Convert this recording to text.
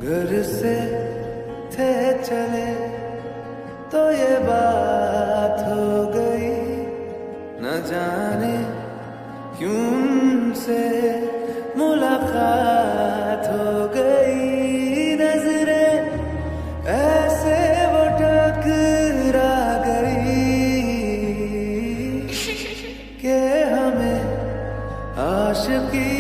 घर से थे चले तो ये बात हो गई, न जाने क्यों उनसे मुलाकात हो गई। नजरें ऐसे वो टकरा गई कि हमें आशिकी